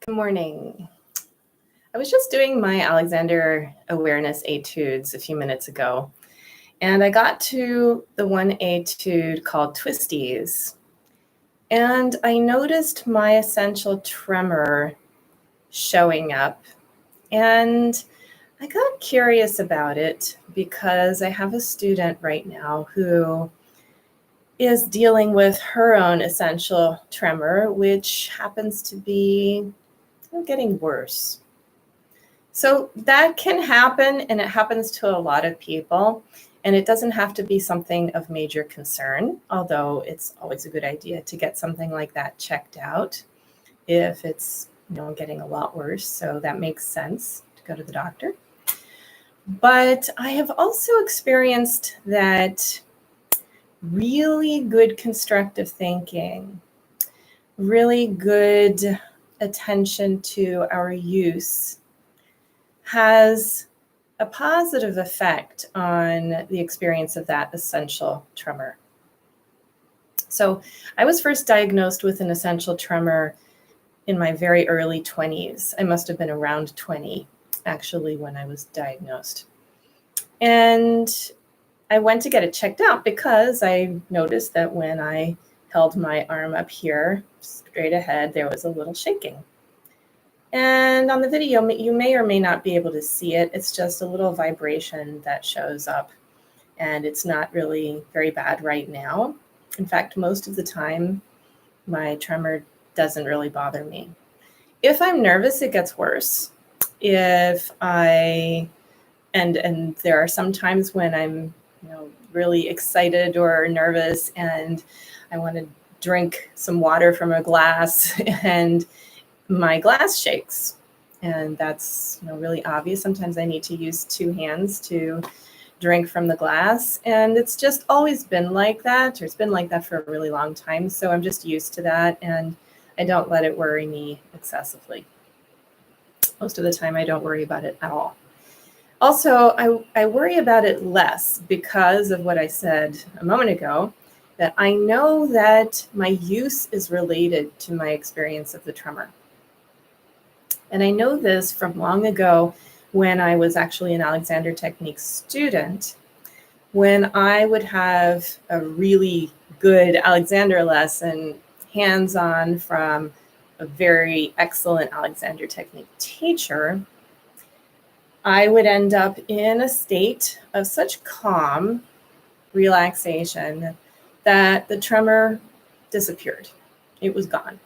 Good morning. I was just doing my Alexander awareness etudes a few minutes ago, and I got to the one etude called Twisties, and I noticed my essential tremor showing up, and I got curious about it because I have a student right now who is dealing with her own essential tremor, which happens to be getting worse. So that can happen, and it happens to a lot of people, and it doesn't have to be something of major concern, although it's always a good idea to get something like that checked out if it's getting a lot worse. So that makes sense to go to the doctor. But I have also experienced that really good constructive thinking, really good attention to our use has a positive effect on the experience of that essential tremor. So I was first diagnosed with an essential tremor in my very early 20s. I must have been around 20, actually, when I was diagnosed. And I went to get it checked out because I noticed that when I held my arm up here, straight ahead, there was a little shaking. And on the video, you may or may not be able to see it. It's just a little vibration that shows up, and it's not really very bad right now. In fact, most of the time, my tremor doesn't really bother me. If I'm nervous, it gets worse. And there are some times when I'm, really excited or nervous, and I want to drink some water from a glass, and my glass shakes, and that's really obvious. Sometimes I need to use two hands to drink from the glass, and it's just always been like that, or it's been like that for a really long time. So I'm just used to that, and I don't let it worry me excessively. Most of the time, I don't worry about it at all. Also, I worry about it less because of what I said a moment ago, that I know that my use is related to my experience of the tremor. And I know this from long ago when I was actually an Alexander Technique student. When I would have a really good Alexander lesson, hands-on from a very excellent Alexander Technique teacher, I would end up in a state of such calm, relaxation, that the tremor disappeared. It was gone.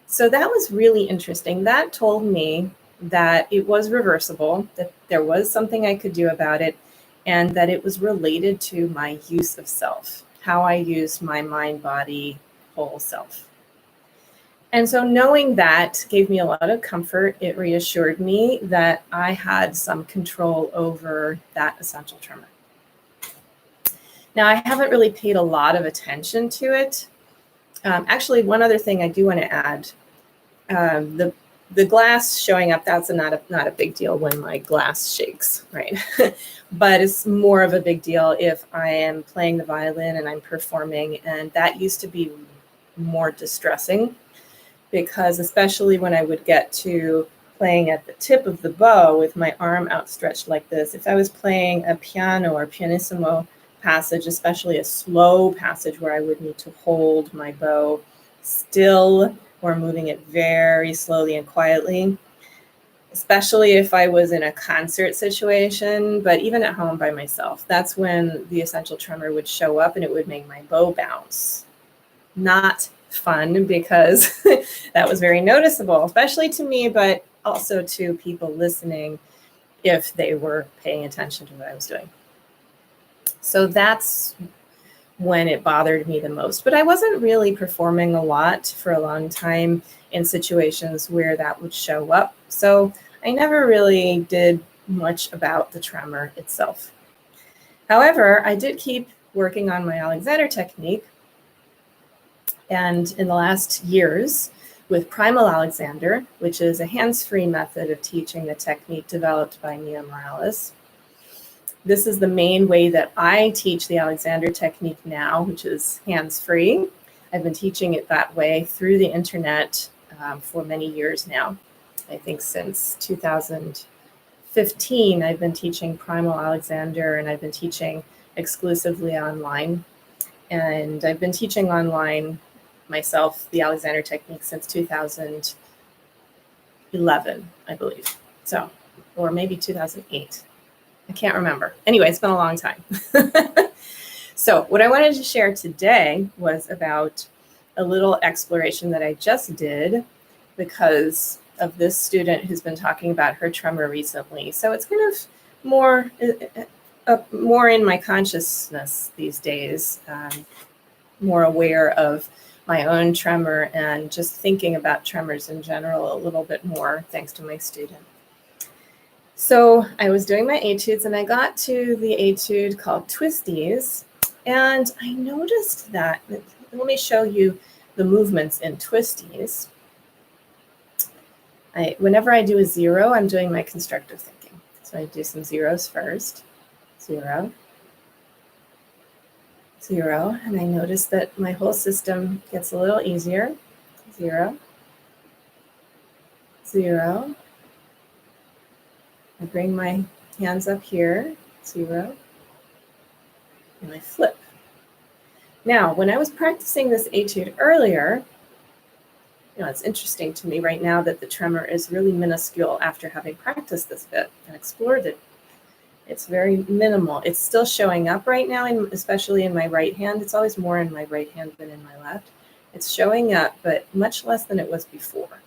So that was really interesting. That told me that it was reversible, that there was something I could do about it, and that it was related to my use of self, how I used my mind, body, whole self. And so knowing that gave me a lot of comfort. It reassured me that I had some control over that essential tremor. Now, I haven't really paid a lot of attention to it. Actually, one other thing I do want to add, the glass showing up, that's not a big deal when my glass shakes, right? But it's more of a big deal if I am playing the violin and I'm performing, and that used to be more distressing, because especially when I would get to playing at the tip of the bow with my arm outstretched like this, if I was playing a piano or pianissimo passage, especially a slow passage where I would need to hold my bow still or moving it very slowly and quietly, especially if I was in a concert situation, but even at home by myself, that's when the essential tremor would show up and it would make my bow bounce. Not fun, because that was very noticeable, especially to me, but also to people listening if they were paying attention to what I was doing. So that's when it bothered me the most. But I wasn't really performing a lot for a long time in situations where that would show up. So I never really did much about the tremor itself. However, I did keep working on my Alexander technique. And in the last years, with Primal Alexander, which is a hands-free method of teaching the technique developed by Mia Morales, this is the main way that I teach the Alexander technique now, which is hands-free. I've been teaching it that way through the internet for many years now. I think since 2015, I've been teaching Primal Alexander, and I've been teaching exclusively online. And I've been teaching online myself the Alexander technique since 2011, I believe. So, or maybe 2008. I can't remember. Anyway, it's been a long time. So what I wanted to share today was about a little exploration that I just did because of this student who's been talking about her tremor recently. So it's kind of more in my consciousness these days, more aware of my own tremor and just thinking about tremors in general a little bit more thanks to my student. So I was doing my etudes and I got to the etude called Twisties, and I noticed that, let me show you the movements in Twisties. Whenever I do a zero, I'm doing my constructive thinking. So I do some zeros first. 0, 0, and I notice that my whole system gets a little easier. 0, 0. I bring my hands up here, 0, and I flip. Now, when I was practicing this etude earlier, it's interesting to me right now that the tremor is really minuscule after having practiced this bit and explored it. It's very minimal. It's still showing up right now, especially in my right hand. It's always more in my right hand than in my left. It's showing up, but much less than it was before.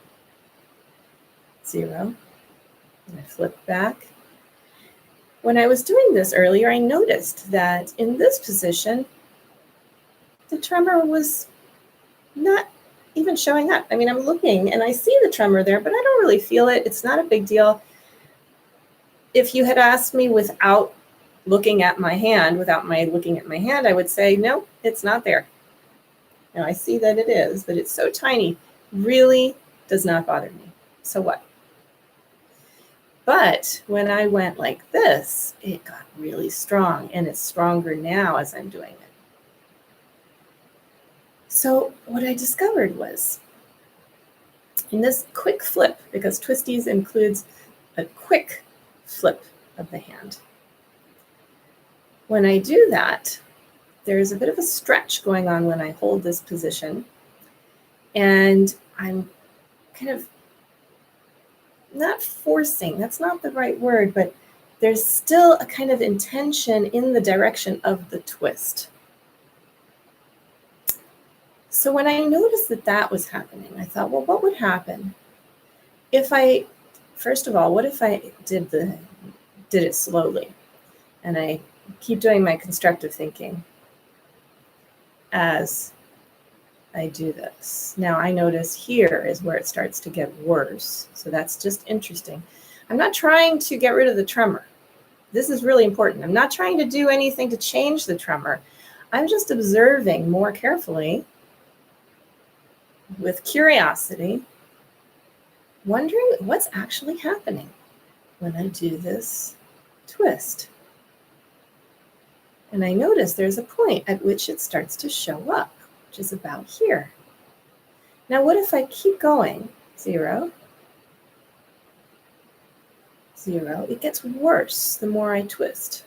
0. And I flip back. When I was doing this earlier, I noticed that in this position, the tremor was not even showing up. I mean, I'm looking and I see the tremor there, but I don't really feel it. It's not a big deal. If you had asked me without looking at my hand, I would say, no, it's not there. Now I see that it is, but it's so tiny, really does not bother me. So what? But when I went like this, it got really strong, and it's stronger now as I'm doing it. So what I discovered was in this quick flip, because Twisties includes a quick flip of the hand. When I do that, there's a bit of a stretch going on when I hold this position, and I'm kind of not forcing, that's not the right word, but there's still a kind of intention in the direction of the twist. So when I noticed that that was happening, I thought, well, what would happen if first of all, what if I did it slowly, and I keep doing my constructive thinking as I do this. Now I notice here is where it starts to get worse. So that's just interesting. I'm not trying to get rid of the tremor. This is really important. I'm not trying to do anything to change the tremor. I'm just observing more carefully with curiosity, wondering what's actually happening when I do this twist. And I notice there's a point at which it starts to show up, which is about here. Now, what if I keep going? 0, 0. It gets worse the more I twist.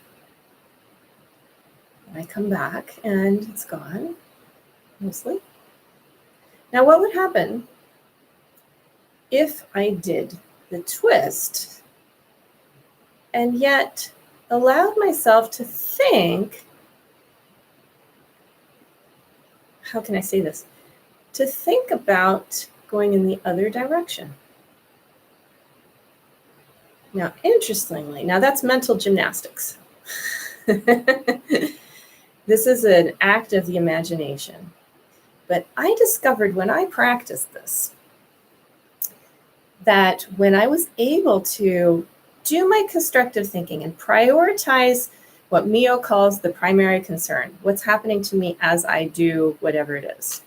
And I come back and it's gone, mostly. Now, what would happen if I did the twist and yet allowed myself to think, how can I say this? To think about going in the other direction. Now, interestingly, now that's mental gymnastics. This is an act of the imagination. But I discovered when I practiced this, that when I was able to do my constructive thinking and prioritize what Mio calls the primary concern, what's happening to me as I do whatever it is.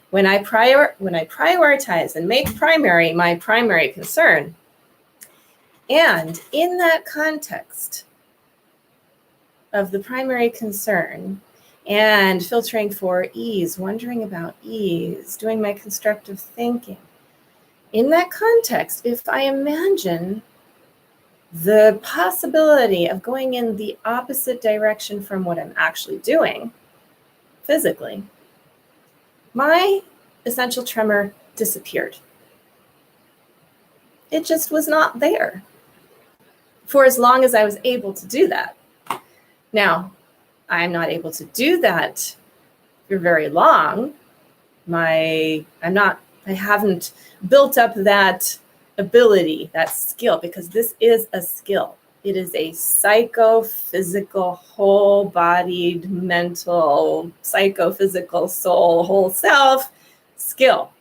When I prioritize and make primary my primary concern, and in that context of the primary concern and filtering for ease, wondering about ease, doing my constructive thinking, In that context, if I imagine the possibility of going in the opposite direction from what I'm actually doing physically, my essential tremor disappeared. It just was not there for as long as I was able to do that. Now, I'm not able to do that for very long. I haven't built up that ability, that skill, because this is a skill. It is a psychophysical, whole-bodied, mental, psychophysical, soul, whole self skill.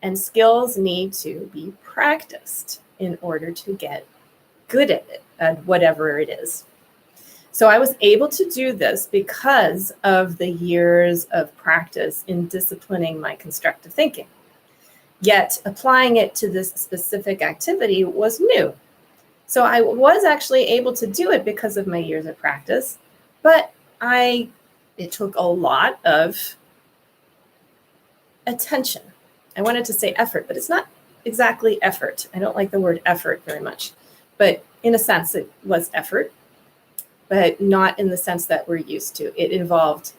And skills need to be practiced in order to get good at it, at whatever it is. So I was able to do this because of the years of practice in disciplining my constructive thinking. Yet applying it to this specific activity was new. So I was actually able to do it because of my years of practice, but it took a lot of attention. I wanted to say effort, but it's not exactly effort. I don't like the word effort very much, but in a sense it was effort, but not in the sense that we're used to. It involved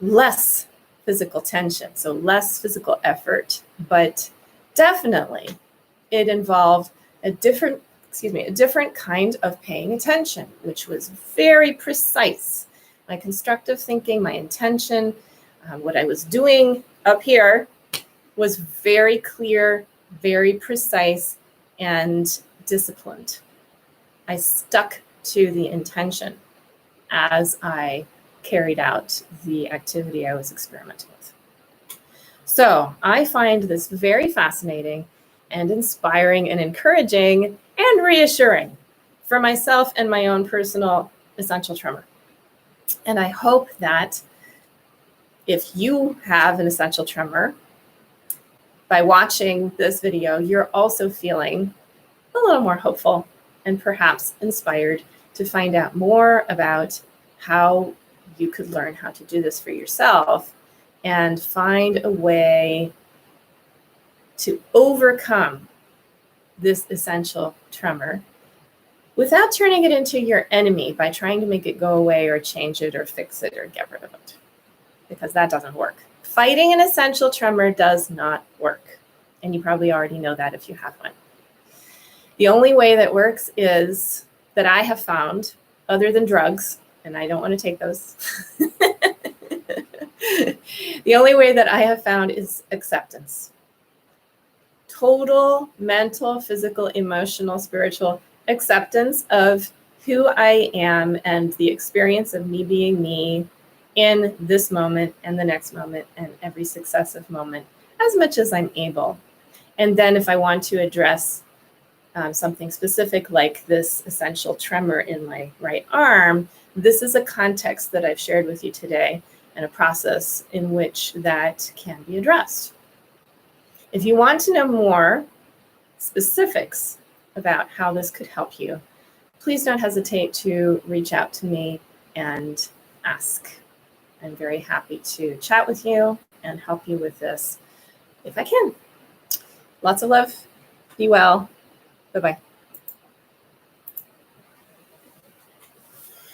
less physical tension, so less physical effort, but definitely it involved a different kind of paying attention, which was very precise. My constructive thinking, my intention, what I was doing up here was very clear, very precise, and disciplined. I stuck to the intention as I carried out the activity I was experimenting with. So I find this very fascinating and inspiring and encouraging and reassuring for myself and my own personal essential tremor. And I hope that if you have an essential tremor, by watching this video, you're also feeling a little more hopeful and perhaps inspired to find out more about how you could learn how to do this for yourself and find a way to overcome this essential tremor without turning it into your enemy by trying to make it go away or change it or fix it or get rid of it, because that doesn't work. Fighting an essential tremor does not work, and you probably already know that if you have one. The only way that works is that I have found, other than drugs, and I don't want to take those. The only way that I have found is acceptance. Total mental, physical, emotional, spiritual acceptance of who I am and the experience of me being me in this moment and the next moment and every successive moment as much as I'm able. And then if I want to address something specific like this essential tremor in my right arm, this is a context that I've shared with you today and a process in which that can be addressed. If you want to know more specifics about how this could help you, please don't hesitate to reach out to me and ask. I'm very happy to chat with you and help you with this if I can. Lots of love. Be well. Bye-bye.